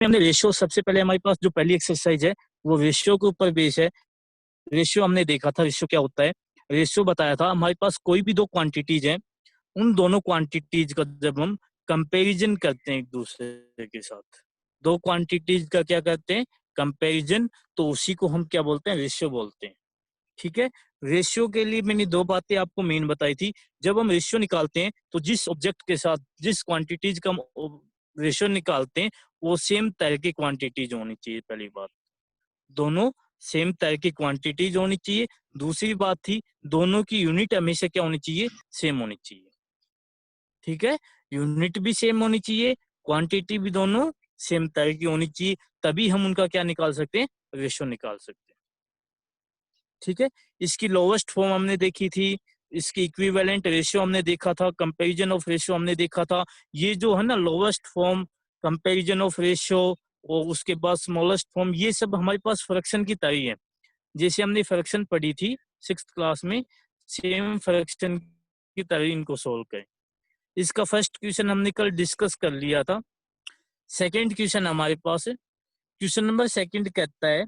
हमने रेशियो, सबसे पहले हमारे पास जो पहली एक्सरसाइज है वो रेशियो के ऊपर बेस है। रेशियो हमने देखा था, रेशियो क्या होता है। रेशियो बताया था हमारे पास कोई भी दो क्वांटिटीज हैं, उन दोनों क्वांटिटीज का जब हम कंपैरिजन करते हैं एक दूसरे के साथ, दो क्वांटिटीज का क्या करते हैं, कंपैरिजन, तो उसी को हम क्या बोलते हैं, रेशियो बोलते हैं। ठीक है। रेशियो के लिए मैंने दो बातें आपको मेन बताई थी। जब हम रेशियो निकालते हैं तो जिस ऑब्जेक्ट के साथ जिस क्वांटिटीज का रेशियो निकालते हैं वो सेम तरह की क्वांटिटीज होनी चाहिए, पहली बात। दोनों सेम तरह की क्वांटिटीज होनी चाहिए। दूसरी बात थी, दोनों की यूनिट हमेशा क्या होनी चाहिए, सेम होनी चाहिए। ठीक है। यूनिट भी सेम होनी चाहिए, क्वांटिटी भी दोनों सेम तरह की होनी चाहिए, तभी हम उनका क्या निकाल सकते हैं, रेशियो निकाल सकते हैं। ठीक है। इसकी लोवेस्ट फॉर्म हमने देखी थी, इसकी इक्विवेलेंट रेशियो हमने देखा था, कंपैरिजन ऑफ रेशियो हमने देखा था। ये जो है ना lowest form, comparison of ratio और उसके बाद स्मॉलेस्ट फॉर्म, ये सब हमारे पास फ्रैक्शन की तरह ही है। जैसे हमने फ्रैक्शन पढ़ी थी 6th क्लास में, सेम फ्रैक्शन की तरह इनको सोल्व करें। इसका फर्स्ट क्वेश्चन हमने कल डिस्कस कर लिया था। सेकंड क्वेश्चन हमारे पास है, क्वेश्चन नंबर सेकंड कहता है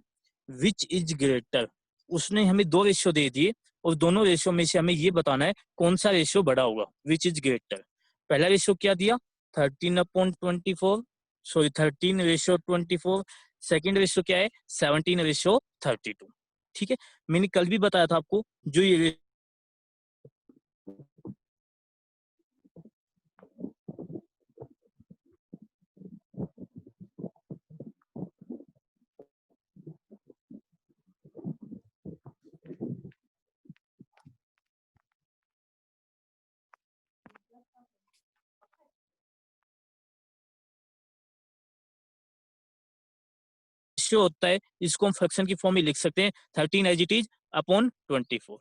विच इज ग्रेटर। उसने हमें दो रेशियो दे दिए और दोनों रेशियो में से हमें ये बताना है कौन सा रेशियो बड़ा होगा, विच इज ग्रेटर। पहला रेशियो क्या दिया, 13/24, सॉरी 13/24। सेकंड रेशियो क्या है, 17/32। ठीक है। मैंने कल भी बताया था आपको, जो ये रेशियो होता है, इसको हम फ्रैक्शन की फॉर्म में लिख सकते हैं, 13 एज इट इज अपॉन 24।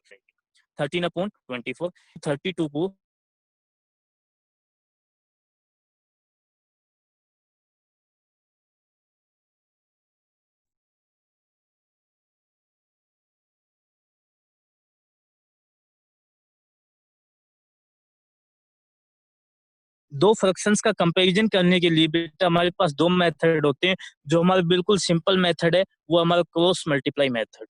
13/24। 32 को दो फ्रैक्शंस का कंपैरिजन करने के लिए बेटा हमारे पास दो मेथड होते हैं। जो हमारा बिल्कुल सिंपल मेथड है वो हमारा क्रॉस मल्टीप्लाई मेथड।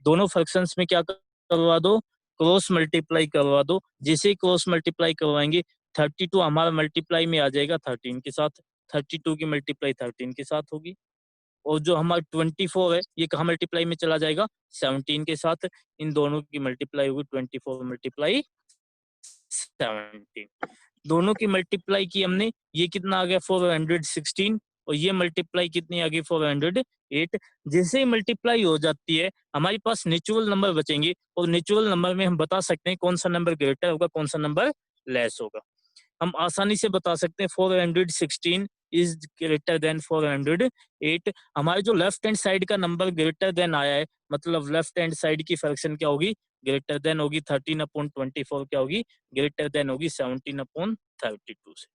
दोनों फ्रैक्शंस में क्या करवा दो, क्रॉस मल्टीप्लाई करवा दो। जैसे ही क्रॉस मल्टीप्लाई करवाएंगे 32 हमारा मल्टीप्लाई में आ जाएगा 13 के साथ, 32 की मल्टीप्लाई 13 के साथ होगी। और जो हमारा 24 है ये कहाँ मल्टीप्लाई में चला जाएगा, 17 के साथ। इन दोनों की मल्टीप्लाई होगी 24 मल्टीप्लाई 17। दोनों की मल्टीप्लाई की हमने, ये कितना आ गया 416, और ये मल्टीप्लाई कितनी आ गई 408। जैसे ही मल्टीप्लाई हो जाती है हमारे पास नेचुरल नंबर बचेंगे, और नेचुरल नंबर में हम बता सकते हैं कौन सा नंबर ग्रेटर होगा, कौन सा नंबर लेस होगा। हम आसानी से बता सकते हैं 416 इज ग्रेटर देन 408। हमारे जो लेफ्ट हैंड साइड का नंबर ग्रेटर देन आया है, मतलब लेफ्ट हैंड साइड की फ्रैक्शन क्या होगी, ग्रेटर देन होगी 13/24, क्या होगी, ग्रेटर देन होगी 17/32 से।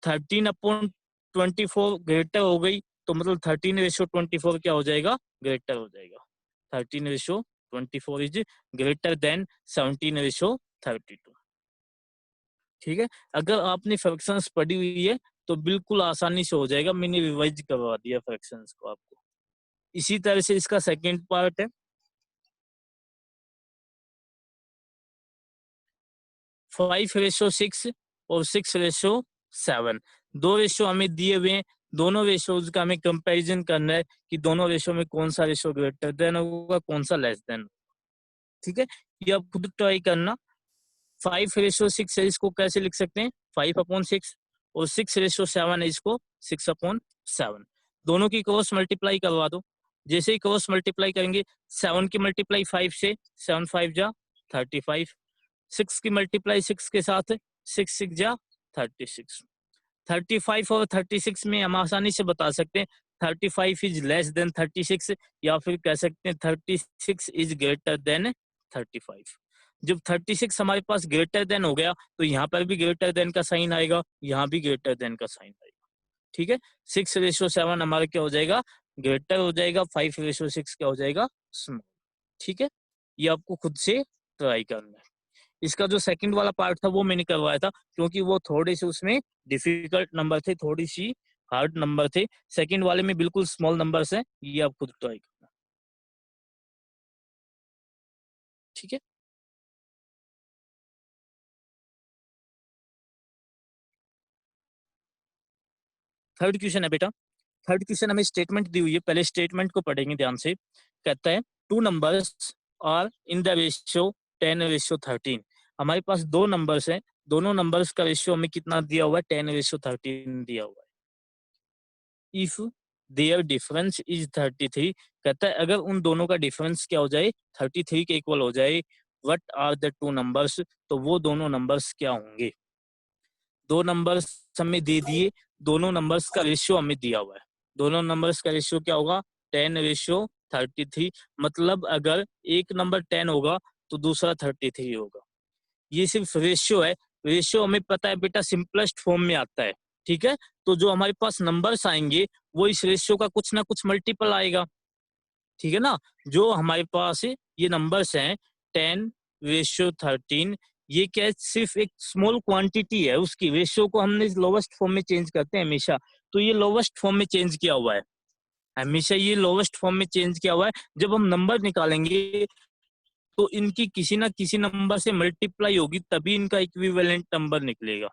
13/24 ग्रेटर हो गई तो मतलब 13/24 क्या हो जाएगा, ग्रेटर हो जाएगा। 13/24 इज ग्रेटर देन 17/32। ठीक है। अगर आपने फ्रैक्शंस पढ़ी हुई है तो बिल्कुल आसानी से हो जाएगा, मैंने रिवाइज करवा दिया फ्रैक्शंस को आपको। इसी तरह से इसका सेकंड पार्ट है 5/6 और 6/7। दो रेशियो हमें दिए हुए हैं, दोनों रेशियोज का हमें कंपैरिजन करना है कि दोनों रेशियो में कौन सा रेशियो ग्रेटर देन होगा, कौन सा लेस देन। ठीक है। ये आप खुद ट्राई करना। 5/6 है, इसको कैसे लिख सकते हैं, 5/6, और 6/7 है, इसको 6/7। दोनों की क्रॉस मल्टीप्लाई करवा दो। जैसे ही क्रॉस मल्टीप्लाई करेंगे 7 की मल्टीप्लाई 5 से, 7 5 जा 35। 6 की मल्टीप्लाई 6 के साथ, 6 6 जा 36। 35 और 36 में हम आसानी से बता सकते हैं 35 इज लेस देन 36, या फिर कह सकते हैं 36 इज ग्रेटर देन 35। जब 36 हमारे पास ग्रेटर देन हो गया तो यहाँ पर भी ग्रेटर देन का साइन आएगा, यहाँ भी ग्रेटर देन का साइन आएगा। ठीक है। 6/7 हमारा क्या हो जाएगा, ग्रेटर हो जाएगा, 5/6 क्या हो जाएगा, स्मॉल। ठीक है। ये आपको खुद से ट्राई करना है। इसका जो सेकंड वाला पार्ट था वो मैंने करवाया था, क्योंकि वो थोड़े से उसमें डिफिकल्ट नंबर थे, थोड़ी सी हार्ड नंबर थे, सेकंड वाले में बिल्कुल स्मॉल नंबर्स हैं, ये आप खुद ट्राई करना। ठीक है, थर्ड क्वेश्चन है बेटा। थर्ड क्वेश्चन हमें स्टेटमेंट दी हुई है, पहले स्टेटमेंट को पढ़ेंगे ध्यान से। कहता है two numbers are in the ratio 10:13। हमारे पास दो नंबर्स हैं, दोनों नंबर्स का रेशियो हमें कितना दिया हुआ है, 10:13 दिया हुआ है। इफ देयर डिफरेंस इज 33, कहता है अगर उन दोनों का डिफरेंस क्या हो जाए, 33 के इक्वल हो जाए, what are the two numbers, तो वो दोनों नंबर्स क्या होंगे। दो नंबर्स हमें दे दिए, दोनों नंबर्स का रेशियो हमें दिया हुआ है। दोनों नंबर्स का रेशियो क्या होगा, 10:33। मतलब अगर एक नंबर 10 होगा तो दूसरा 33 होगा। ये सिर्फ रेशियो है, रेशियो हमें पता है बेटा सिंपलेस्ट फॉर्म में आता है। ठीक है, तो जो हमारे पास नंबर्स आएंगे वो इस रेशियो का कुछ ना कुछ मल्टीपल आएगा। ठीक है ना, जो हमारे पास ये नंबर्स हैं 10:13, ये क्या है, सिर्फ एक स्मॉल क्वांटिटी है, उसकी रेशियो को हमने लोवेस्ट फॉर्म में चेंज करते हैं हमेशा, तो ये लोवेस्ट फॉर्म में चेंज किया हुआ है, हमेशा ये लोवेस्ट फॉर्म में चेंज किया हुआ है। जब हम नंबर निकालेंगे तो इनकी किसी ना किसी नंबर से मल्टीप्लाई होगी, तभी इनका इक्विवेलेंट नंबर निकलेगा।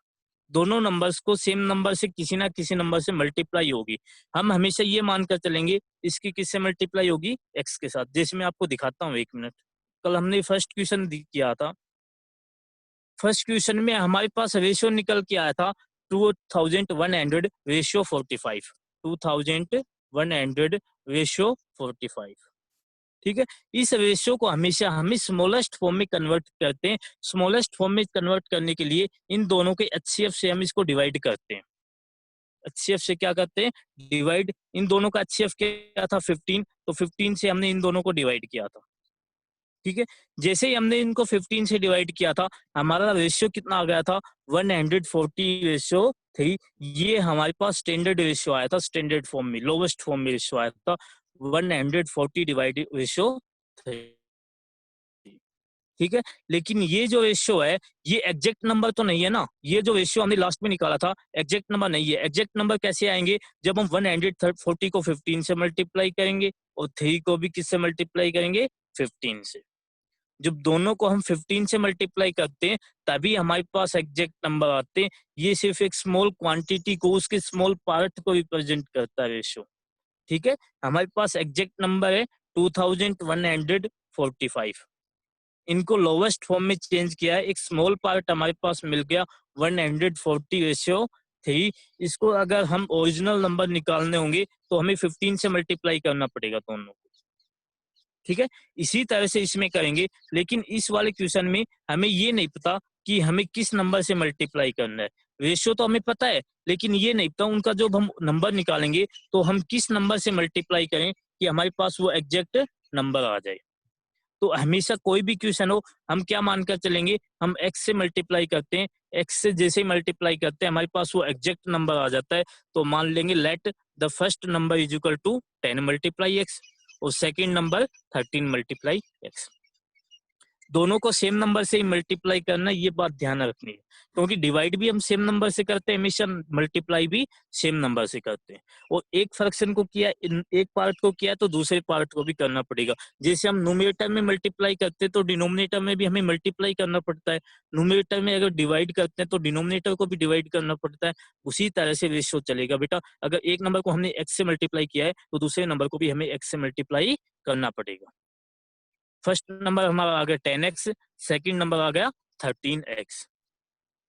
दोनों नंबर्स को सेम नंबर से किसी ना किसी नंबर से मल्टीप्लाई होगी। हम हमेशा ये मानकर चलेंगे इसकी किससे मल्टीप्लाई होगी, एक्स के साथ। जैसे मैं आपको दिखाता हूँ, एक मिनट। कल हमने फर्स्ट क्वेश्चन किया था, फर्स्ट क्वेश्चन में हमारे पास रेशियो निकल के आया था 2100 रेशियो 45, 2100 रेशियो 45। ठीक है, इस रेशियो को हमेशा हम स्मॉलेस्ट फॉर्म में कन्वर्ट करते हैं। स्मॉलेस्ट फॉर्म में कन्वर्ट करने के लिए इन दोनों के एचसीएफ से हम इसको डिवाइड करते हैं। एचसीएफ से क्या करते हैं, डिवाइड। इन दोनों का एचसीएफ क्या था, 15, तो 15 से हमने इन दोनों को डिवाइड किया था। ठीक है, जैसे ही हमने इनको 15 से डिवाइड किया था, हमारा रेशियो कितना आ गया था, 140:3। ये हमारे पास स्टैंडर्ड रेशियो आया था, स्टैंडर्ड फॉर्म में, लोवेस्ट फॉर्म में रेशियो आया था 140/3। ठीक है, लेकिन ये जो रेशियो है ये एग्जैक्ट नंबर तो नहीं है ना, ये जो रेशियो हमने लास्ट में निकाला था एग्जैक्ट नंबर नहीं है। एग्जैक्ट नंबर कैसे आएंगे, जब हम 140 को 15 से मल्टीप्लाई करेंगे और 3 को भी किससे मल्टीप्लाई करेंगे, 15 से। जब दोनों को हम 15 से मल्टीप्लाई करते हैं तभी हमारे पास एग्जैक्ट नंबर आते हैं। ये सिर्फ एक स्मॉल क्वांटिटी को, उसके स्मॉल पार्ट को रिप्रेजेंट करता है रेशियो। ठीक है, हमारे पास एग्जैक्ट नंबर है 2145। इनको लोवेस्ट फॉर्म में चेंज किया है, एक स्मॉल पार्ट हमारे पास मिल गया 140/3। इसको अगर हम ओरिजिनल नंबर निकालने होंगे तो हमें 15 से मल्टीप्लाई करना पड़ेगा दोनों को। ठीक है, इसी तरह से इसमें करेंगे, लेकिन इस वाले क्वेश्चन में हमें ये नहीं पता कि हमें किस नंबर से मल्टीप्लाई करना है। रेशियो तो हमें पता है, लेकिन ये नहीं पता उनका जब हम नंबर निकालेंगे तो हम किस नंबर से मल्टीप्लाई करें कि हमारे पास वो एग्जैक्ट नंबर आ जाए। तो हमेशा कोई भी क्वेश्चन हो, हम क्या मानकर चलेंगे, हम एक्स से मल्टीप्लाई करते हैं, एक्स से जैसे ही मल्टीप्लाई करते हैं हमारे पास वो एग्जैक्ट नंबर आ जाता है। तो मान लेंगे let the first number is equal to 10 multiply x और सेकेंड नंबर 13 मल्टीप्लाई एक्स। दोनों को सेम नंबर से ही मल्टीप्लाई करना, ये बात ध्यान रखनी है, क्योंकि डिवाइड भी हम सेम नंबर से करते हैं हमेशा, मल्टीप्लाई भी सेम नंबर से करते हैं। और एक फ्रैक्शन को किया, एक पार्ट को किया तो दूसरे पार्ट को भी करना पड़ेगा। जैसे हम न्यूमरेटर में मल्टीप्लाई करते हैं तो डिनोमिनेटर में भी हमें मल्टीप्लाई करना पड़ता है। न्यूमरेटर में अगर डिवाइड करते हैं तो डिनोमिनेटर को भी डिवाइड करना पड़ता है। उसी तरह से रेशियो चलेगा बेटा, अगर एक नंबर को हमने एक्स से मल्टीप्लाई किया है तो दूसरे नंबर को भी हमें एक्स से मल्टीप्लाई करना पड़ेगा। फर्स्ट नंबर हमारा आ गया 10x, सेकंड नंबर आ गया 13x।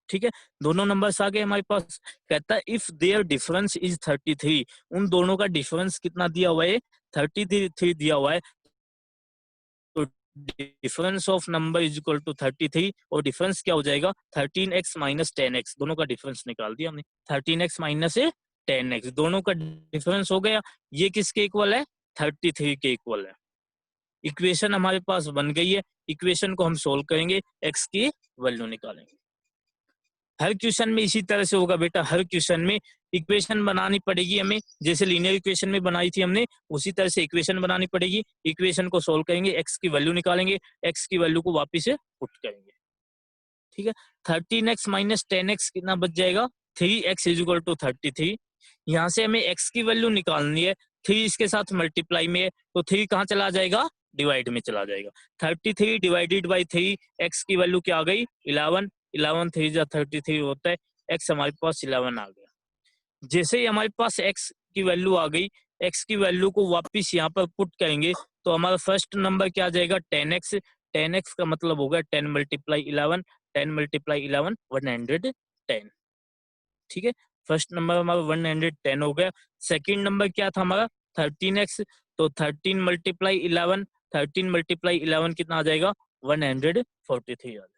ठीक है, दोनों नंबर्स आ गए हमारे पास। कहता है इफ देयर डिफरेंस इज 33, उन दोनों का डिफरेंस कितना दिया हुआ है, 33 दिया हुआ है। तो difference of number is equal to 33 और डिफरेंस क्या हो जाएगा, 13x माइनस 10x। दोनों का डिफरेंस निकाल दिया हमने, 13x माइनस 10x, दोनों का डिफरेंस हो गया। ये किसके इक्वल है, 33 के इक्वल है। इक्वेशन हमारे पास बन गई है, इक्वेशन को हम सोल्व करेंगे, एक्स की वैल्यू निकालेंगे। हर क्वेश्चन में इसी तरह से होगा बेटा, हर क्वेश्चन में इक्वेशन बनानी पड़ेगी हमें, जैसे लीनियर इक्वेशन में बनाई थी हमने उसी तरह से इक्वेशन बनानी पड़ेगी। इक्वेशन को सोल्व करेंगे, एक्स की वैल्यू निकालेंगे, एक्स की वैल्यू को वापिस से पुट करेंगे। ठीक है, 13x माइनस 10x कितना बच जाएगा, 3x इज इक्वल टू 33। यहाँ से हमें x की वैल्यू निकालनी है, 3 इसके साथ मल्टीप्लाई में है, तो 3 कहाँ चला जाएगा, डिवाइड में चला जाएगा। 33 डिवाइडेड बाई 3, x की वैल्यू क्या आ गई, 11, 11 3 जा 33 होता है, x हमारे पास 11 आ गया। जैसे ही हमारे पास x की वैल्यू आ गई, x की वैल्यू को वापस यहाँ पर पुट करेंगे तो हमारा फर्स्ट नंबर क्या आ जाएगा, 10x। 10x का मतलब होगा 10 मल्टीप्लाई 11, 10 मल्टीप्लाई 11 110। ठीक है, फर्स्ट नंबर हमारा 110 हो गया। सेकंड नंबर क्या था हमारा 13x, तो 13 मल्टीप्लाई 11, 13 मल्टीप्लाई 11 कितना आ जाएगा, 143 आ जाएगा।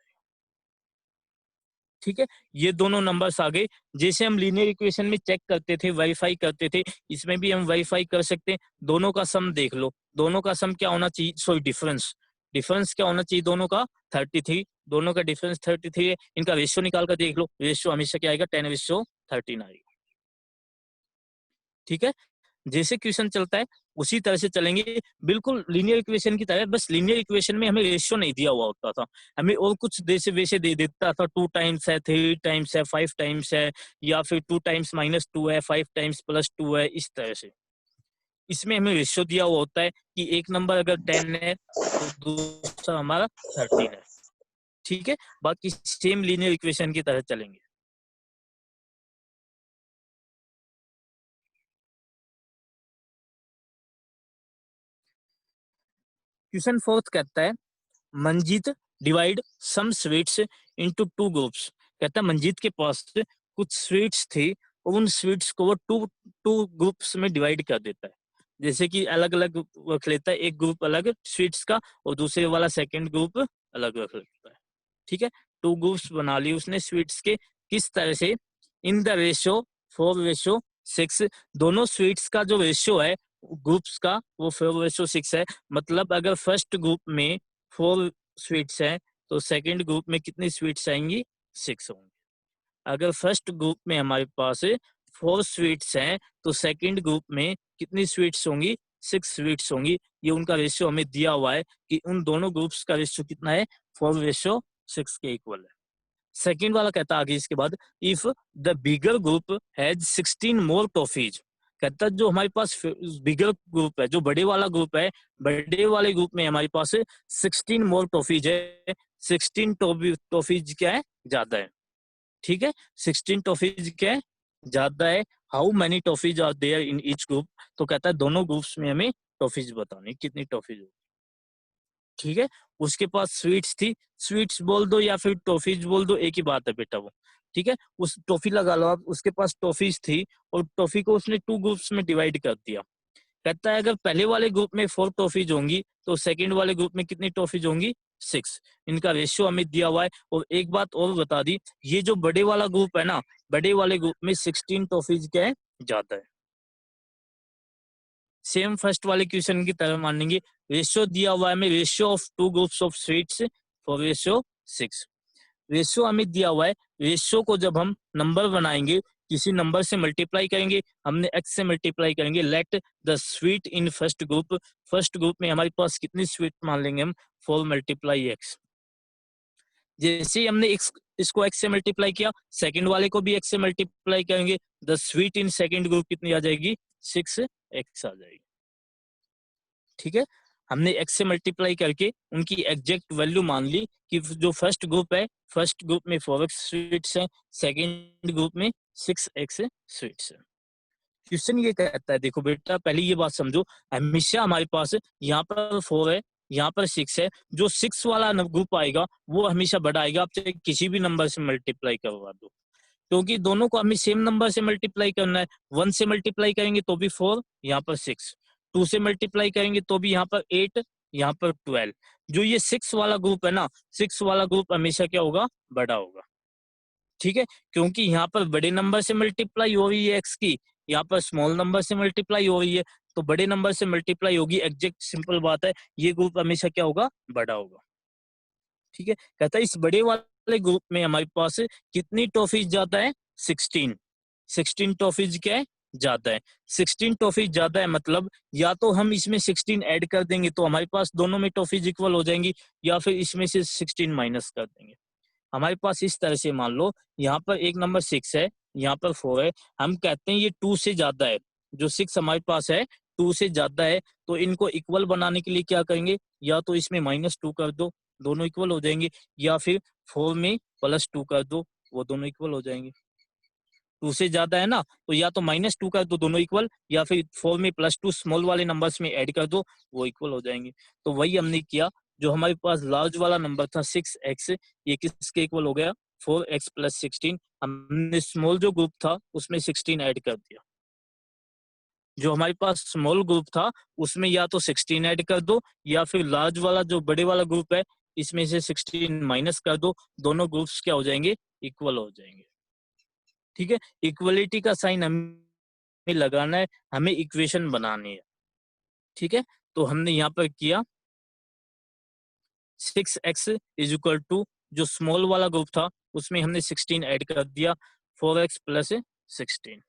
ठीक है, ये दोनों नंबर्स आ गए। जैसे हम लीनियर इक्वेशन में चेक करते थे, वेरीफाई करते थे, इसमें भी हम वेरीफाई कर सकते हैं। दोनों का सम देख लो, दोनों का सम क्या होना चाहिए, सॉरी डिफरेंस, डिफरेंस क्या होना चाहिए दोनों का, 33, दोनों का डिफरेंस 33 है। इनका रेशियो निकाल कर देख लो, रेशियो हमेशा क्या आएगा, 10:13 आएगा। ठीक है, जैसे क्वेश्चन चलता है उसी तरह से चलेंगे, बिल्कुल लीनियर इक्वेशन की तरह। बस लीनियर इक्वेशन में हमें रेशियो नहीं दिया हुआ होता था, हमें और कुछ जैसे वैसे दे देता था, 2 टाइम्स है, 3 टाइम्स है, 5 टाइम्स है, या फिर 2 टाइम्स -2 है, 5 टाइम्स +2 है, इस तरह से। इसमें हमें रेशियो दिया हुआ होता है कि एक नंबर अगर 10 है तो दूसरा हमारा 13 है। ठीक है, बाकी सेम लीनियर इक्वेशन की तरह चलेंगे। क्वेश्चन फोर्थ कहता है, Manjeet divide some sweets into 2 groups. कहता है मंजीत के पास कुछ स्वीट्स थी और उन स्वीट्स को वो टू ग्रुप्स में डिवाइड कर देता है। जैसे कि अलग अलग रख लेता है, एक ग्रुप अलग स्वीट्स का और दूसरे वाला सेकंड ग्रुप अलग रख लेता है। ठीक है, 2 ग्रुप्स बना ली उसने स्वीट्स के। किस तरह से, इन द रेशियो 4:6। दोनों स्वीट्स का जो रेशियो है ग्रुप्स का वो 4:6 है। मतलब अगर फर्स्ट ग्रुप में 4 स्वीट्स हैं तो सेकंड ग्रुप में कितनी स्वीट्स आएंगी, 6 होंगी। अगर फर्स्ट ग्रुप में हमारे पास 4 स्वीट्स हैं तो सेकंड ग्रुप में कितनी स्वीट्स होंगी, 6 स्वीट्स होंगी। ये उनका रेशियो हमें दिया हुआ है कि उन दोनों ग्रुप्स का रेशियो कितना है, 4:6 के इक्वल है। सेकंड वाला कहता आगे इसके बाद, if the bigger group has 16 more toffees. कहता जो हमारे पास बिगर ग्रुप है, जो बड़े वाला ग्रुप है, बड़े वाले ग्रुप में हमारे पास 16 मोर टॉफीज है। 16 टॉफीज क्या है, ज्यादा है। ठीक है, 16 टॉफीज क्या है, ज्यादा है। How many toffees are there in each group. तो कहता है दोनों ग्रुप्स में हमें टॉफीज बतानी, कितनी टॉफीज हो। ठीक है, उसके पास स्वीट्स थी, स्वीट्स बोल दो या फिर टॉफीज बोल दो, एक ही बात है बेटा वो। ठीक है, उस टॉफी लगा लो आप, उसके पास टॉफीज थी और टॉफी को उसने 2 ग्रुप्स में डिवाइड कर दिया। कहता है अगर पहले वाले ग्रुप में 4 टॉफीज होंगी तो सेकंड वाले ग्रुप में कितनी टॉफीज होंगी, 6। इनका रेशियो हमें दिया हुआ है। और एक बात और बता दी, ये जो बड़े वाला ग्रुप है ना, बड़े वाले ग्रुप में 16 टॉफीज क्या है, ज्यादा है। सेम फर्स्ट वाले क्वेश्चन की तरह मानेंगे। रेशियो दिया हुआ है हमें, ratio of 2 groups of sweets for ratio 6। Ratio हमें दिया हुआ है, रेशियो को जब हम नंबर बनाएंगे, किसी नंबर से मल्टीप्लाई करेंगे, हमने x से मल्टीप्लाई करेंगे। Let the sweet in first group, first group में हमारे पास कितनी स्वीट मान लेंगे हम, 4 मल्टीप्लाई x। जैसे ही हमने इसको x से मल्टीप्लाई किया, सेकंड वाले को भी x से मल्टीप्लाई करेंगे, the sweet in second group कितनी आ जाएगी, 6x आ जाएगी। ठीक है, हमने x से मल्टीप्लाई करके उनकी एग्जैक्ट वैल्यू मान ली कि जो फर्स्ट ग्रुप है, फर्स्ट ग्रुप में 4x स्वीट्स हैं, सेकंड ग्रुप में 6x स्वीट्स हैं। क्वेश्चन ये कहता है, देखो बेटा पहले ये बात समझो, हमेशा हमारे पास यहाँ पर 4 है, यहाँ पर 6 है, जो 6 वाला ग्रुप आएगा वो हमेशा बड़ा आएगा। आप चाहे किसी भी नंबर से मल्टीप्लाई करवा दो, क्योंकि दोनों को हमें सेम नंबर से मल्टीप्लाई करना है। 1 से मल्टीप्लाई करेंगे तो भी 4, यहाँ पर 6, 2 से मल्टीप्लाई करेंगे तो भी यहाँ पर 8, यहाँ पर 12। जो ये 6 वाला ग्रुप है ना, 6 वाला ग्रुप हमेशा क्या होगा, बड़ा होगा। ठीक है, क्योंकि यहाँ पर बड़े नंबर से मल्टीप्लाई हो रही है एक्स की, यहाँ पर स्मॉल नंबर से मल्टीप्लाई हो रही है, तो बड़े नंबर से मल्टीप्लाई होगी। एग्जैक्ट सिंपल बात है, ये ग्रुप हमेशा क्या होगा, बड़ा होगा। ठीक है, कहता है इस बड़े वाले ग्रुप में हमारे पास कितनी टॉफीज ज्यादा है, 16। 16 टॉफीज क्या है, ज्यादा है। 16 टॉफीज ज्यादा है मतलब या तो हम इसमें 16 ऐड कर देंगे तो हमारे पास दोनों में टॉफीज इक्वल हो जाएंगी, या फिर इसमें से 16 माइनस कर देंगे। हमारे पास इस तरह से मान लो, यहाँ पर एक नंबर 6 है, यहाँ पर 4 है, हम कहते हैं ये 2 से ज्यादा है, जो 6 हमारे पास है 2 से ज्यादा है, तो इनको इक्वल बनाने के लिए क्या करेंगे, या तो इसमें -2 कर दो, दोनों इक्वल हो जाएंगे, या फिर 4 में +2 कर दो, वो दोनों इक्वल हो जाएंगे। 2 से ज्यादा है ना, तो या तो -2 कर दो, दोनों इक्वल, या फिर 4 में +2 स्मॉल वाले नंबर्स में ऐड कर दो, वो इक्वल हो जाएंगे। तो वही हमने किया, जो हमारे पास लार्ज वाला नंबर था 6x, ये किसके इक्वल हो गया, 4x + 16। हमने स्मॉल जो ग्रुप था उसमें 16 ऐड कर दिया। जो हमारे पास स्मॉल ग्रुप था उसमें या तो 16 ऐड कर दो, या फिर लार्ज वाला जो बड़े वाला ग्रुप है इसमें से 16 माइनस कर दो, दोनों ग्रुप्स क्या हो जाएंगे, इक्वल हो जाएंगे। ठीक है, इक्वलिटी का साइन हमें लगाना है, हमें इक्वेशन बनानी है। ठीक है, तो हमने यहाँ पर किया 6x = जो स्मॉल वाला ग्रुप था उसमें हमने 16 ऐड कर दिया, 4x + 16।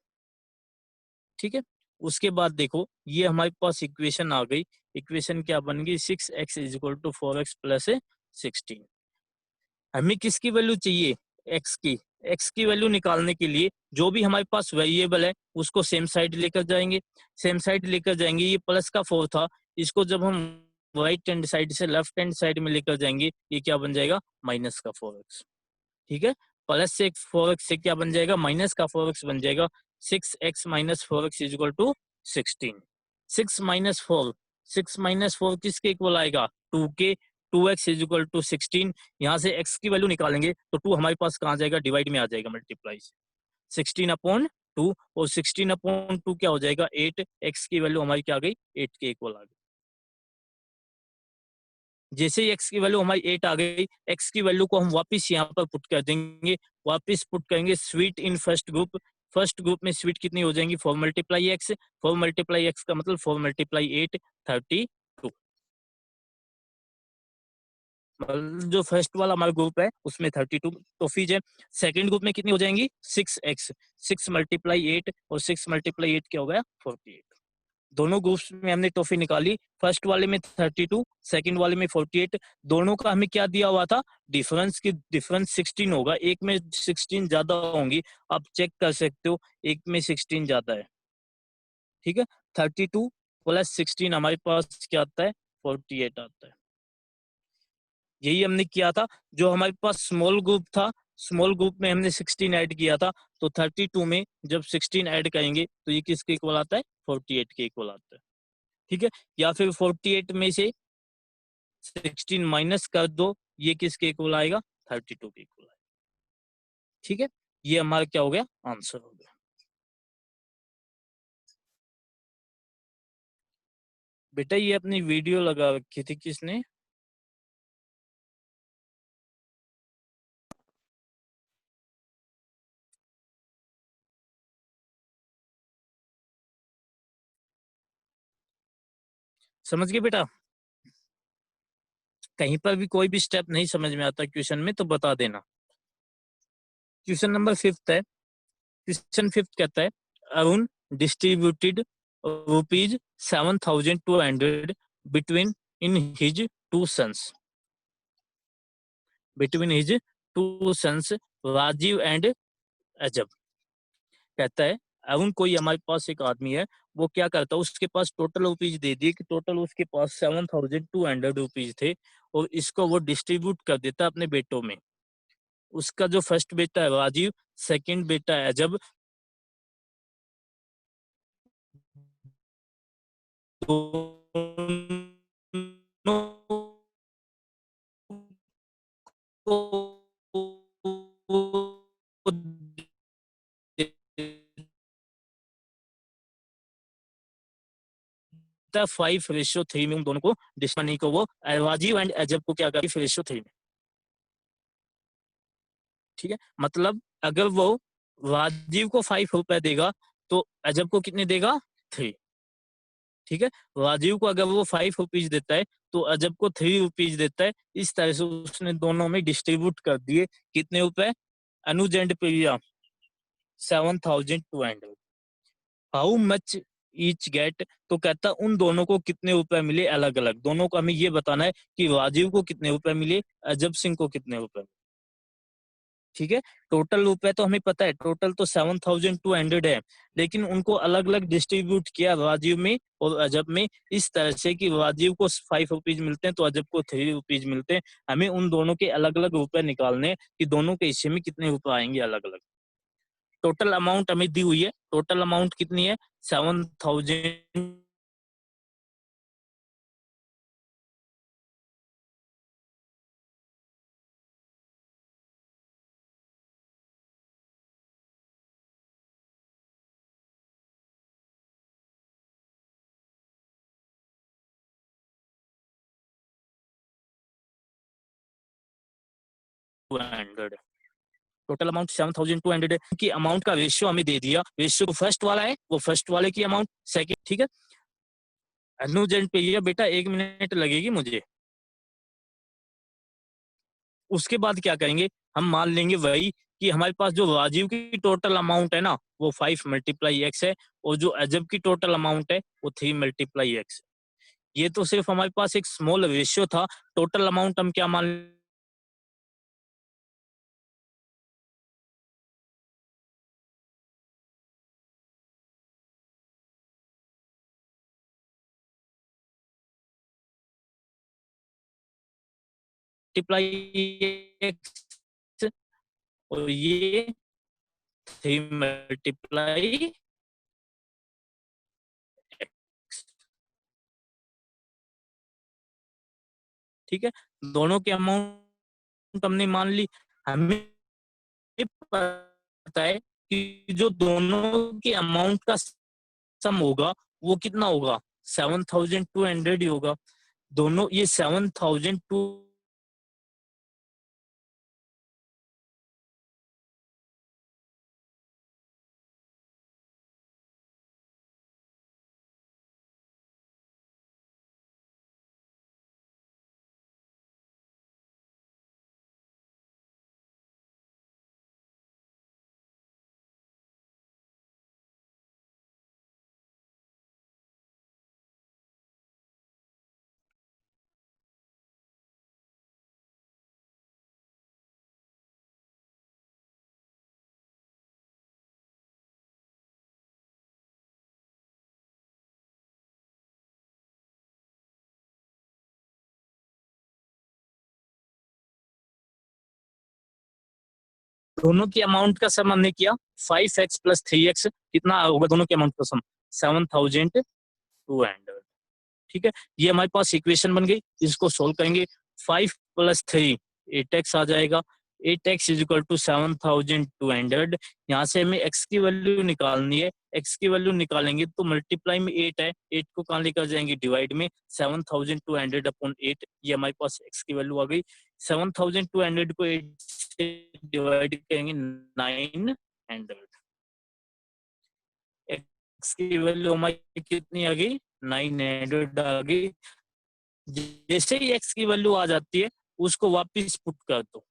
ठीक है, उसके बाद देखो ये हमारे पास इक्वेशन आ गई। इक्वेशन क्या बन गई, 6x = 4x + 16। हमें किसकी वैल्यू चाहिए, x की। x की वैल्यू निकालने के लिए जो भी हमारे पास वेरिएबल है उसको सेम साइड लेकर जाएंगे। सेम साइड लेकर जाएंगे, ये प्लस का 4 था, इसको जब हम राइट हैंड साइड से लेफ्ट हैंड साइड में लेकर जाएंगे, ये क्या बन जाएगा, माइनस का 4x। ठीक है, प्लस से 4x से क्या बन जाएगा, माइनस का 4x बन जाएगा। 6x - 4x = 16। 6 - 4, 6 - 4 किसके इक्वल आएगा, 2 के। 2x = 16। यहाँ से x की वैल्यू निकालेंगे तो 2 हमारे पास कहाँ जाएगा, डिवाइड में आ जाएगा, मल्टीप्लाई से। 16/2, और 16/2 क्या हो जाएगा, 8। x की वैल्यू हमारी क्या आ गई, 8 के इक्वल आ गई। जैसे ही x की वैल्यू हमारी 8 आ गई, x की वैल्यू को हम वापस यहाँ पर पुट कर देंगे, वापस पुट करेंगे sweet in first group. First group में स्वीट कितनी हो जाएंगी, 4 × x। 4 × x का मतलब 4 × 8, 32। जो फर्स्ट वाला हमारा ग्रुप है उसमें 32 टॉफीज है। सेकंड ग्रुप में कितनी हो जाएंगी, 6x। 6 × 8, और 6 × 8 क्या हो गया, 48। दोनों ग्रुप्स में हमने टॉफी निकाली, फर्स्ट वाले में 32, सेकंड वाले में 48। दोनों का हमें क्या दिया हुआ था, डिफरेंस। की डिफरेंस 16 होगा, एक में 16 ज्यादा होंगी, आप चेक कर सकते हो, एक में 16 ज्यादा है। ठीक है, 32 + 16 हमारे पास क्या आता है, 48 आता है। यही हमने किया था। जो हमारे पास स्मॉल ग्रुप था, स्मॉल ग्रुप में हमने 16 ऐड किया था, तो 32 में जब 16 ऐड करेंगे तो ये किसके इक्वल आता है, 48 के इक्वल आता है। ठीक है, या फिर 48 में से 16 माइनस कर दो, ये किसके इक्वल आएगा, 32 के इक्वल आएगा। ठीक है, ये हमारा क्या हो गया, आंसर हो गया। बेटा ये अपनी वीडियो लगा रखी थी किसने, समझ गए बेटा। कहीं पर भी कोई भी स्टेप नहीं समझ में आता क्वेश्चन में तो बता देना। क्वेश्चन नंबर 5 है। क्वेश्चन 5 कहता है, Arun distributed ₹7,200 between in his two sons, Rajeev and Ajab. कहता है अरुण, कोई हमारे पास एक आदमी है, वो क्या करता है, उसके पास टोटल रुपीज दे दिए कि टोटल उसके पास ₹7,200 थे, और इसको वो डिस्ट्रीब्यूट कर देता है अपने बेटों में। उसका जो फर्स्ट बेटा है राजीव, सेकंड बेटा है अजब, दोनों को 5:3 में उन दोनों को डिस्मनी को वो राजीव एंड अजब को क्या कर 5:3 में। ठीक है, मतलब अगर वो राजीव को ₹5 देगा तो अजब को कितने देगा, 3। ठीक है, राजीव को अगर वो ₹5 देता है तो अजब को ₹3 देता है। इस तरह से उसने दोनों में डिस्ट्रीब्यूट कर दिए कितने रुपए, Anuj and Priya 7,200। How much each get, तो कहता उन दोनों को कितने रुपए मिले अलग अलग। दोनों को हमें ये बताना है कि राजीव को कितने रुपए मिले, अजब सिंह को कितने रुपए मिले। ठीक है। टोटल रुपए तो हमें पता है, टोटल तो 7,200 है, लेकिन उनको अलग अलग डिस्ट्रीब्यूट किया राजीव में और अजब में, इस तरह से कि राजीव को 5 रुपीज मिलते हैं तो अजब को 3 रुपीज मिलते हैं। हमें उन दोनों के अलग अलग रुपए निकालने हैं कि दोनों के हिस्से में कितने रुपए आएंगे अलग अलग। टोटल अमाउंट हमें दी हुई है, टोटल अमाउंट कितनी है, 7,000। टोटल अमाउंट 7,200 है कि अमाउंट का रेशियो हमें दे दिया, रेशियो फर्स्ट वाला है वो फर्स्ट वाले की अमाउंट, सेकंड, ठीक है। अनुजेंट पे ये बेटा 1 मिनट लगेगी मुझे। उसके बाद क्या करेंगे, हम मान लेंगे वही कि हमारे पास जो राजीव की टोटल अमाउंट है ना वो 5 × x है, और जो अजब की टोटल अमाउंट है वो 3 × x। ये तो सिर्फ हमारे पास एक स्मॉल रेशियो था, टोटल अमाउंट हम क्या मान मल्टीप्लाई x, और ये 3 × x, ठीक है। दोनों के अमाउंट हमने मान ली। हमें पता है कि जो दोनों के अमाउंट का सम होगा वो कितना होगा, 7,200 ही होगा। दोनों ये 7,200 दोनों की अमाउंट का सम हमने किया 5x + 3x, कितना होगा दोनों के अमाउंट का सम, 7,200, ठीक है। ये हमारे पास इक्वेशन बन गई, इसको सोल्व करेंगे। 5 + 3 8x आ जाएगा, 8x = 7,200। यहाँ से हमें x की वैल्यू निकालनी है, x की वैल्यू निकालेंगे तो मल्टीप्लाई में 8 है, 8 को कहाँ लेकर जाएंगे, डिवाइड में, 7,200/8, ये हमारे पास x की वैल्यू आ गई। 7,200 को 8 से डिवाइड करेंगे 900, x की वैल्यू हमारी कितनी आ गई, 900 आ गई। जैसे ही x की वैल्यू आ जाती है उसको वापस पुट कर दो,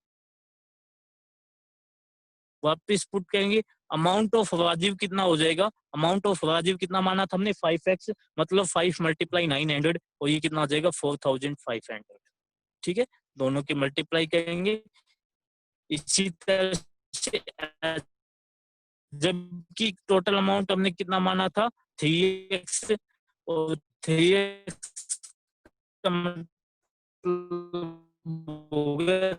वापस पुट करेंगे। अमाउंट ऑफ राजीव कितना हो जाएगा, अमाउंट ऑफ राजीव कितना माना था हमने, 5x, मतलब 5 × 900, और ये कितना आ जाएगा, 4,500, ठीक है। दोनों की मल्टीप्लाई करेंगे। इसी तरह से जबकि टोटल अमाउंट हमने कितना माना था, 3x, और 3x का मतलब हो गया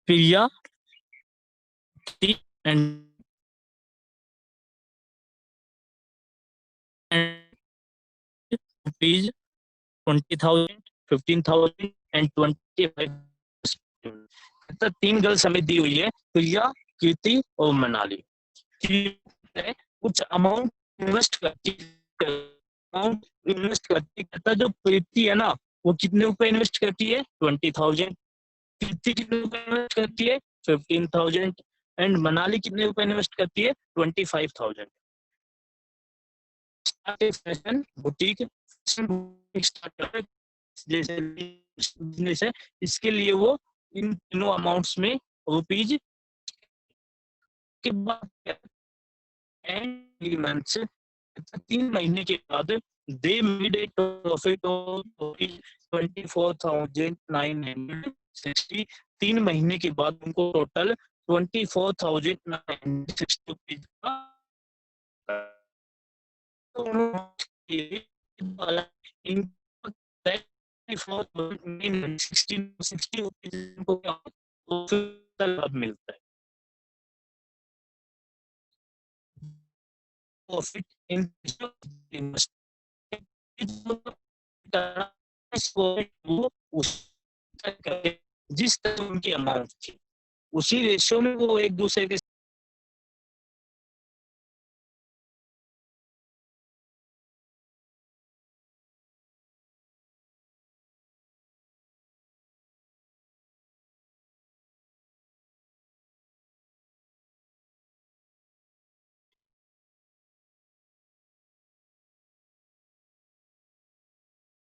प्रिया and rupees 20,000, 15,000 and 25,000। तो 3 गर्ल्स हमें दी हुई है, प्रिया, कीर्ति और मनाली। कुछ अमाउंट इन्वेस्ट करती है, जो प्रीति है ना, वो कितने रुपए इन्वेस्ट करती है? 20,000। कीर्ति कितने रुपए इन्वेस्ट करती है? 15,000 एंड मनाली कितने रुपए इन्वेस्ट करती है? 25,000। फैशन बुटीक स्टार्टअप जैसे बिजनेस है, इसके लिए वो इन तीनों अमाउंट्स में रुपीज के बाद एंड मंथ्स 3 महीने के बाद they made a profit of 24,960। 3 महीने के बाद उनको टोटल 24,960 रुपीज का मिलता है। प्रॉफिट इन जिस तरह उनकी अमाउंट थी, उसी रेशियो में वो एक दूसरे के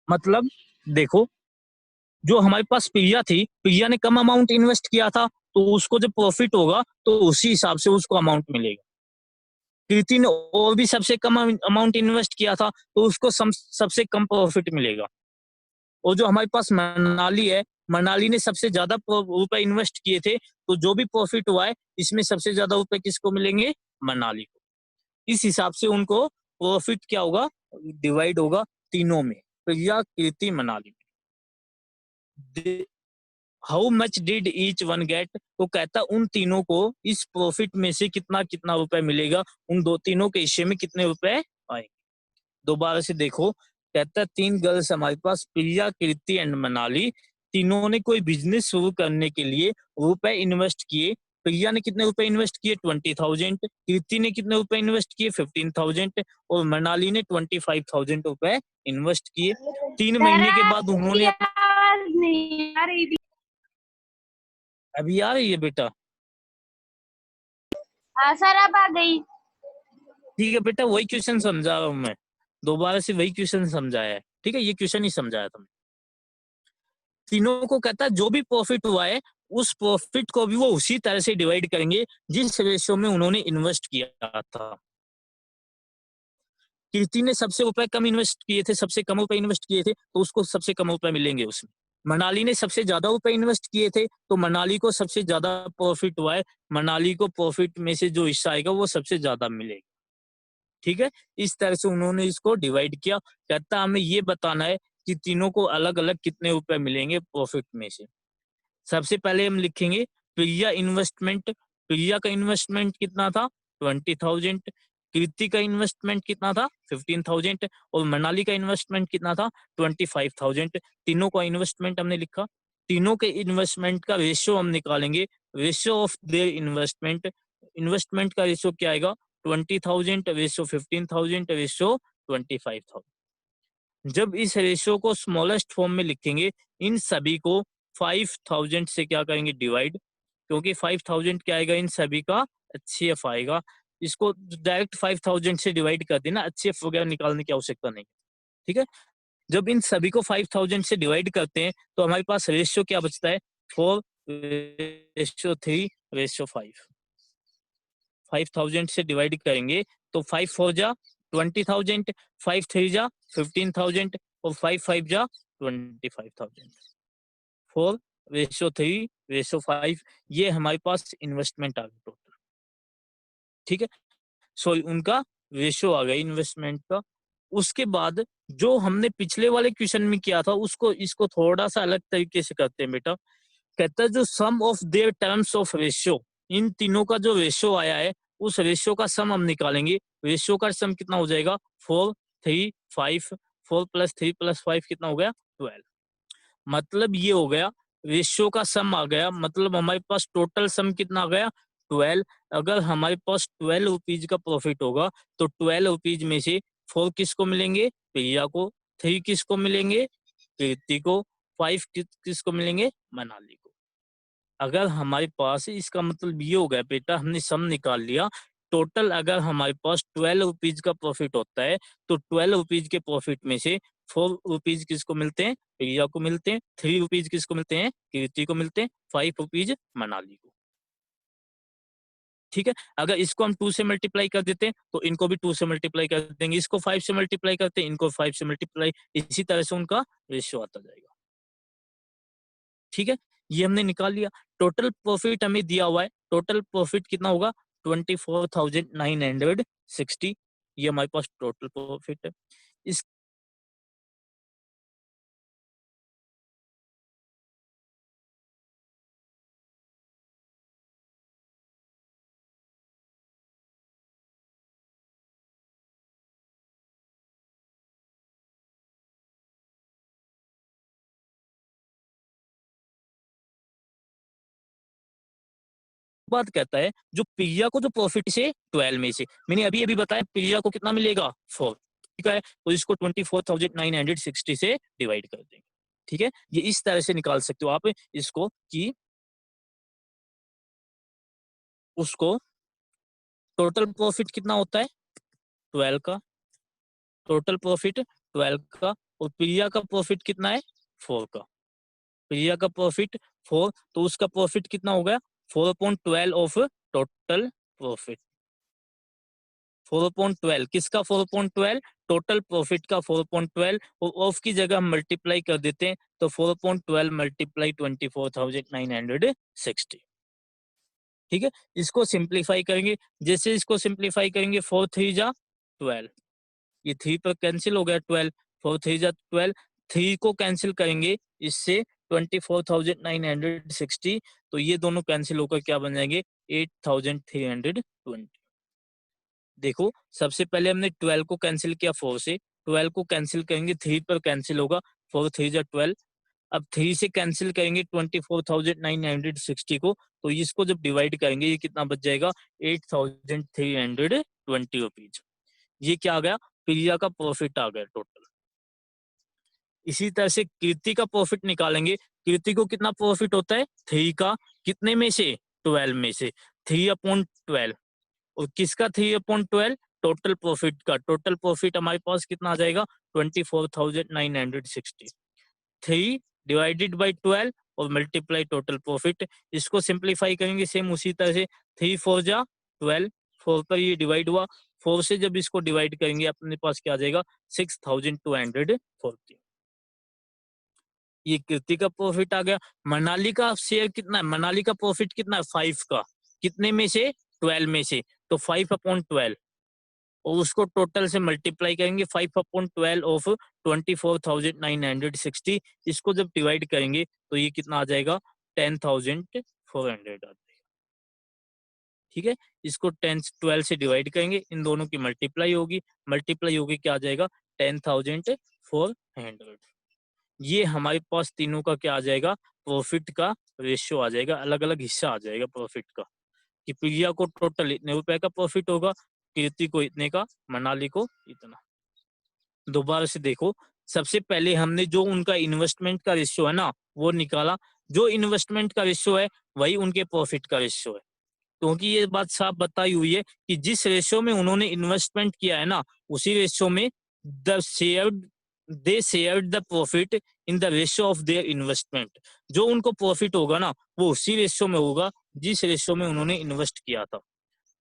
मतलब देखो, जो हमारे पास प्रिया थी, प्रिया ने कम अमाउंट इन्वेस्ट किया था, तो उसको जब प्रॉफिट होगा तो उसी हिसाब से उसको अमाउंट मिलेगा। कीर्ति ने और भी सबसे कम अमाउंट इन्वेस्ट किया था, तो उसको सबसे कम प्रॉफिट मिलेगा। और जो हमारे पास मनाली है, मनाली ने सबसे ज्यादा रुपए इन्वेस्ट किए थे, तो जो भी प्रॉफिट हुआ है, इसमें सबसे ज्यादा रुपए किसको मिलेंगे? मनाली को। इस हिसाब से उनको प्रॉफिट क्या होगा? डिवाइड होगा तीनों में, Priya, Kirti, Manali. How much did each one get? तो कहता उन तीनों को इस प्रॉफिट में से कितना कितना रुपए मिलेगा, उन दो तीनों के हिस्से में कितने रुपए आएंगे। दोबारा से देखो, कहता 3 गर्ल्स हमारे पास, प्रिया, कीर्ति एंड मनाली, तीनों ने कोई बिजनेस शुरू करने के लिए रुपए इन्वेस्ट किए। प्रिया ने कितने रुपए इन्वेस्ट किए? 20,000। कीर्ति ने कितने रुपए इन्वेस्ट किए? 15,000। और मनाली ने 25,000 रुपए इन्वेस्ट किए। 3 महीने के बाद उन्होंने अभी आ रही है बेटा? हाँ सर, अब आ गई। ठीक है बेटा, वही क्वेश्चन समझा रहा हूँ मैं, दोबारा से वही क्वेश्चन समझाया है। ठीक है, ये क्वेश्चन ही समझाया था। तीनों को कहता है जो भी प्रॉफिट हुआ है, उस प्रॉफिट को भी वो उसी तरह से डिवाइड करेंगे जिस रेशियो में उन्होंने इन्वेस्ट किया था। कीर्ति ने सबसे रुपए कम इन्वेस्ट किए थे, सबसे कम रुपए इन्वेस्ट किए थे, तो उसको सबसे कम रुपए मिलेंगे उसमें। मनाली ने सबसे ज्यादा रुपए इन्वेस्ट किए थे, तो मनाली को सबसे ज्यादा प्रॉफिट हुआ है, मनाली को प्रॉफिट में से जो हिस्सा आएगा वो सबसे ज्यादा मिलेगा। ठीक है, इस तरह से उन्होंने इसको डिवाइड किया। कहता हमें ये बताना है कि तीनों को अलग अलग कितने रुपए मिलेंगे प्रॉफिट में से। सबसे पहले हम लिखेंगे प्रिया इन्वेस्टमेंट। प्रिया का इन्वेस्टमेंट कितना था? 20,000। कीर्ति का इन्वेस्टमेंट कितना था? 15,000। और मनाली का इन्वेस्टमेंट कितना था? 25,000। तीनों का इन्वेस्टमेंट हमने लिखा। तीनों के इन्वेस्टमेंट का रेशियो हम निकालेंगे, ratio of their investment. Investment का रेशियो क्या आएगा? 20,000 रेशियो 15,000 रेशियो 25,000। जब इस रेशियो को स्मॉलेस्ट फॉर्म में लिखेंगे, इन सभी को 5,000 से क्या करेंगे? डिवाइड, क्योंकि 5,000 क्या आएगा? इन सभी का एचसीएफ आएगा। इसको डायरेक्ट 5,000 से डिवाइड कर देना, एचसीएफ वगैरह निकालने की आवश्यकता नहीं। ठीक है, जब इन सभी को 5,000 से डिवाइड करते हैं, तो हमारे पास रेशियो क्या बचता है? 4:3:5। 5,000 से डिवाइड करेंगे तो 5 4 जा 20,000, 5 3 जा 15,000 और 5 5 जा 25,000। 4:3:5, ये हमारे पास इन्वेस्टमेंट आ गई टोटल। ठीक है, सो उनका रेशियो आ गया इन्वेस्टमेंट का उसके बाद जो हमने पिछले वाले क्वेश्चन में किया था उसको इसको थोड़ा सा अलग तरीके से करते हैं बेटा। कहता है जो sum of their terms of ratio, इन तीनों का जो रेशियो आया है उस रेशियो का सम हम निकालेंगे। रेशियो का सम कितना हो जाएगा 4 3 5, 4 + 3 + 5 कितना हो गया 12। मतलब ये हो गया रेशियो का सम आ गया, मतलब हमारे पास टोटल सम कितना आ गया 12। अगर हमारे पास 12 रुपीज का प्रॉफिट होगा तो 12 रुपीज में से 4 किसको मिलेंगे प्रिया को, 3 किसको मिलेंगे कीर्ति को, 5 किसको मिलेंगे मनाली को। अगर हमारे पास इसका मतलब ये हो गया बेटा हमने सम निकाल लिया। टोटल अगर हमारे पास 12 रुपीज का प्रॉफिट होता है तो 12 रुपीज के प्रॉफिट में से 4 रुपीज किसको मिलते हैं प्रिया को मिलते हैं, 3 रुपीज किसको मिलते हैं कीर्ति को मिलते हैं, 5 रुपीज मनाली को। ठीक है, अगर इसको हम 2 से मल्टीप्लाई कर देते हैं तो इनको भी 2 से मल्टीप्लाई कर देंगे, इसको 5 से मल्टीप्लाई करते हैं इनको 5 से मल्टीप्लाई, इसी तरह से उनका रेशियो आता जाएगा। ठीक है, ये हमने निकाल लिया। टोटल प्रॉफिट हमें दिया हुआ है, टोटल प्रॉफिट कितना होगा 24,960, ये हमारे पास टोटल प्रॉफिट है। इस बात कहता है जो प्रिया को जो प्रॉफिट से 12 में से मैंने अभी अभी बताया प्रिया को कितना मिलेगा 4, ठीक है, तो इसको 24,960 से डिवाइड कर देंगे। ठीक है, ये इस तरह से निकाल सकते हो आप इसको कि उसको टोटल प्रॉफिट कितना होता है 12 का, टोटल प्रॉफिट 12 का, और प्रिया का प्रॉफिट कितना है 4 का। प्रिया का प्रॉफिट 4 तो उसका प्रॉफिट कितना हो गया 4/12 ऑफ टोटल प्रॉफिट। 4/12 किसका 4/12 टोटल प्रॉफिट का 4/12, और ऑफ की जगह हम मल्टीप्लाई कर देते हैं तो 4/12 मल्टीप्लाई 24,960। ठीक है, इसको सिंप्लीफाई करेंगे, जैसे इसको सिंप्लीफाई करेंगे 4 3 जा 12, ये 3 पर कैंसिल हो गया 12, 4 3 जा 12, 3 को कैंसिल करेंगे इससे 24,960, तो ये दोनों कैंसिल होकर क्या बन जाएंगे 8,320। देखो सबसे पहले हमने 12 को कैंसिल किया 4 से, 12 को कैंसिल करेंगे 3 पर कैंसिल होगा, 4 3 जा 12, अब 3 से कैंसिल करेंगे 24,960 को, तो इसको जब डिवाइड करेंगे ये कितना बच जाएगा 8,320 रुपीज। ये क्या आ गया प्रिया का प्रॉफिट आ गया टोटल। इसी तरह से कीर्ति का प्रॉफिट निकालेंगे, कीर्ति को कितना प्रॉफिट होता है 3 का, कितने में से 12 में से, 3/12, और किसका 3/12 टोटल प्रॉफिट का, टोटल प्रॉफिट हमारे पास कितना आ जाएगा 24,960, 3 डिवाइडेड बाई 12 और मल्टीप्लाई टोटल प्रॉफिट। इसको सिंप्लीफाई करेंगे सेम उसी तरह से 3 4 जा 12, 4 पर ये डिवाइड हुआ, 4 से जब इसको डिवाइड करेंगे अपने पास क्या आ जाएगा 6,240। ये कीर्ति का प्रॉफिट आ गया। मनाली का शेयर कितना है, मनाली का प्रॉफिट कितना है 5 का, कितने में से 12 में से, तो 5/12, और उसको टोटल से मल्टीप्लाई करेंगे 5/12 ऑफ 24,960, इसको जब डिवाइड करेंगे तो ये कितना आ जाएगा 10,400 आ जाएगा। ठीक है, इसको 10 12 से डिवाइड करेंगे, इन दोनों की मल्टीप्लाई होगी, मल्टीप्लाई होगी क्या आ जाएगा 10,400। ये हमारे पास तीनों का क्या आ जाएगा प्रॉफिट का रेशियो आ जाएगा, अलग अलग हिस्सा आ जाएगा प्रॉफिट का, कि प्रिया को टोटल इतने रुपए का प्रॉफिट होगा, कीर्ति को इतने का, मनाली को इतना। दोबारा से देखो, सबसे पहले हमने जो उनका इन्वेस्टमेंट का रेशियो है ना वो निकाला, जो इन्वेस्टमेंट का रेशियो है वही उनके प्रॉफिट का रेशियो है, क्योंकि ये बात साफ बताई हुई है कि जिस रेशियो में उन्होंने इन्वेस्टमेंट किया है ना उसी रेशियो में the share they shared the profit in the ratio of their investment. जो उनको प्रॉफिट होगा ना वो उसी रेशियो में होगा जिस रेशियो में उन्होंने इन्वेस्ट किया था।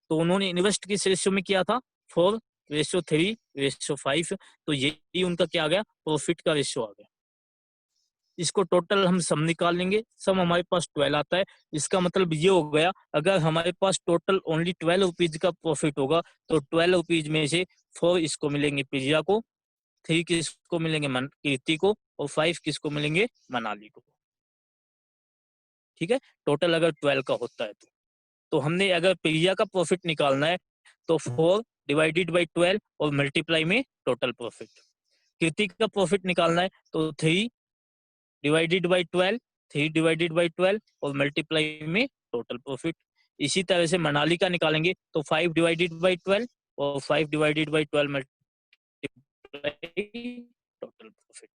तो उन्होंने इन्वेस्ट किस रेशियो में किया था 4:3:5, तो यही उनका क्या आ गया प्रॉफिट का रेशियो आ गया। इसको टोटल हम सम निकाल लेंगे, सम हमारे पास 12 आता है। इसका मतलब ये हो गया अगर हमारे पास टोटल ओनली 12 रुपीज का प्रॉफिट होगा तो 12 रुपीज में से 4 इसको मिलेंगे प्रिया को, 3 किसको मिलेंगे? कीर्ति को, और 5 किसको मिलेंगे? मनाली को। ठीक है, टोटल अगर 12 का होता है तो हमने अगर प्रिया का प्रॉफिट निकालना है तो 4 डिवाइडेड बाई 12 और मल्टीप्लाई में टोटल प्रॉफिट। कीर्ति का प्रॉफिट निकालना है तो 3 डिवाइडेड बाई 12, 3 डिवाइडेड बाई 12 और मल्टीप्लाई में टोटल प्रॉफिट। इसी तरह से मनाली का निकालेंगे तो 5 डिवाइडेड बाई 12 और 5 divided by 12 multiply total profit.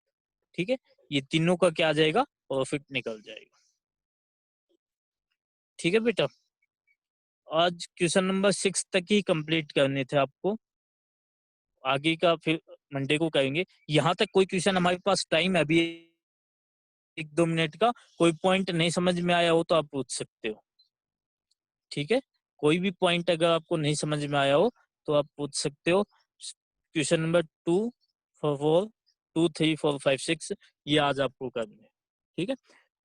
ठीक है, ये तीनों का क्या आ जाएगा? प्रॉफिट निकल जाएगा। ठीक है बेटा, आज क्वेश्चन नंबर 6 तक ही कंप्लीट करने थे आपको, आगे का फिर मंडे को करेंगे। यहाँ तक कोई क्वेश्चन हमारे पास टाइम है अभी 1-2 मिनट का, कोई पॉइंट नहीं समझ में आया हो तो आप पूछ सकते हो। ठीक है, कोई भी पॉइंट अगर आपको नहीं समझ में आया हो तो आप पूछ सकते हो। क्वेश्चन नंबर 2, 4, 2, 3, 4, 5, 6 ये आज आपको करने हैं। ठीक है,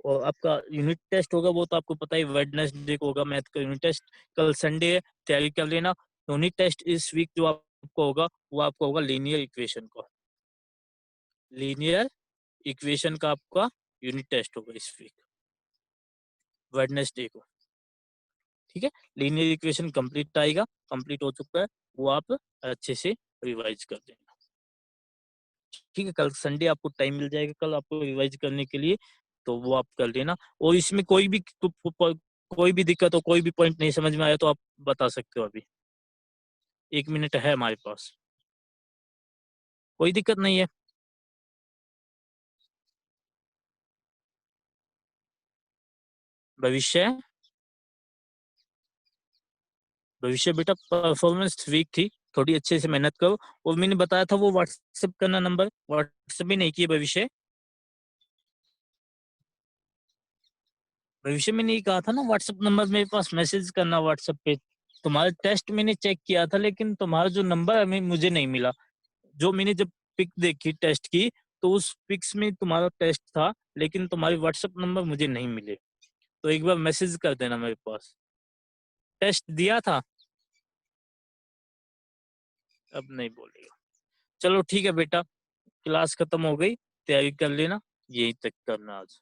और आपका यूनिट टेस्ट होगा वो तो आपको पता ही, वेडनेसडे को होगा मैथ का यूनिट टेस्ट। कल संडे है, तैयारी कर लेना। यूनिट टेस्ट इस वीक जो आपको होगा वो आपको होगा लीनियर इक्वेशन का। लीनियर इक्वेशन का आपका यूनिट टेस्ट होगा इस वीक वेडनेसडे को। ठीक है, लीनियर इक्वेशन कंप्लीट आएगा, कंप्लीट हो चुका है, वो आप अच्छे से रिवाइज कर देना। ठीक है, कल संडे आपको टाइम मिल जाएगा कल आपको रिवाइज करने के लिए, तो वो आप कर लेना। और इसमें कोई भी दिक्कत हो, कोई भी पॉइंट नहीं समझ में आया तो आप बता सकते हो। अभी 1 मिनट है हमारे पास, कोई दिक्कत नहीं है। भविष्य भविष्य बेटा परफॉर्मेंस वीक थी, थोड़ी अच्छे से मेहनत करो। और मैंने बताया था वो व्हाट्सएप करना, नंबर व्हाट्सएप भी नहीं किया। भविष्य में नहीं कहा था ना, व्हाट्सएप नंबर मेरे पास मैसेज करना व्हाट्सएप पे। तुम्हारा टेस्ट मैंने चेक किया था लेकिन तुम्हारा जो नंबर है मुझे नहीं मिला। जो मैंने जब पिक देखी टेस्ट की तो उस पिक्स में तुम्हारा टेस्ट था, लेकिन तुम्हारे व्हाट्सएप नंबर मुझे नहीं मिले। तो एक बार मैसेज कर देना मेरे पास। टेस्ट दिया था, अब नहीं बोलेगा। चलो ठीक है बेटा, क्लास खत्म हो गई, तैयारी कर लेना, यही तक करना आज।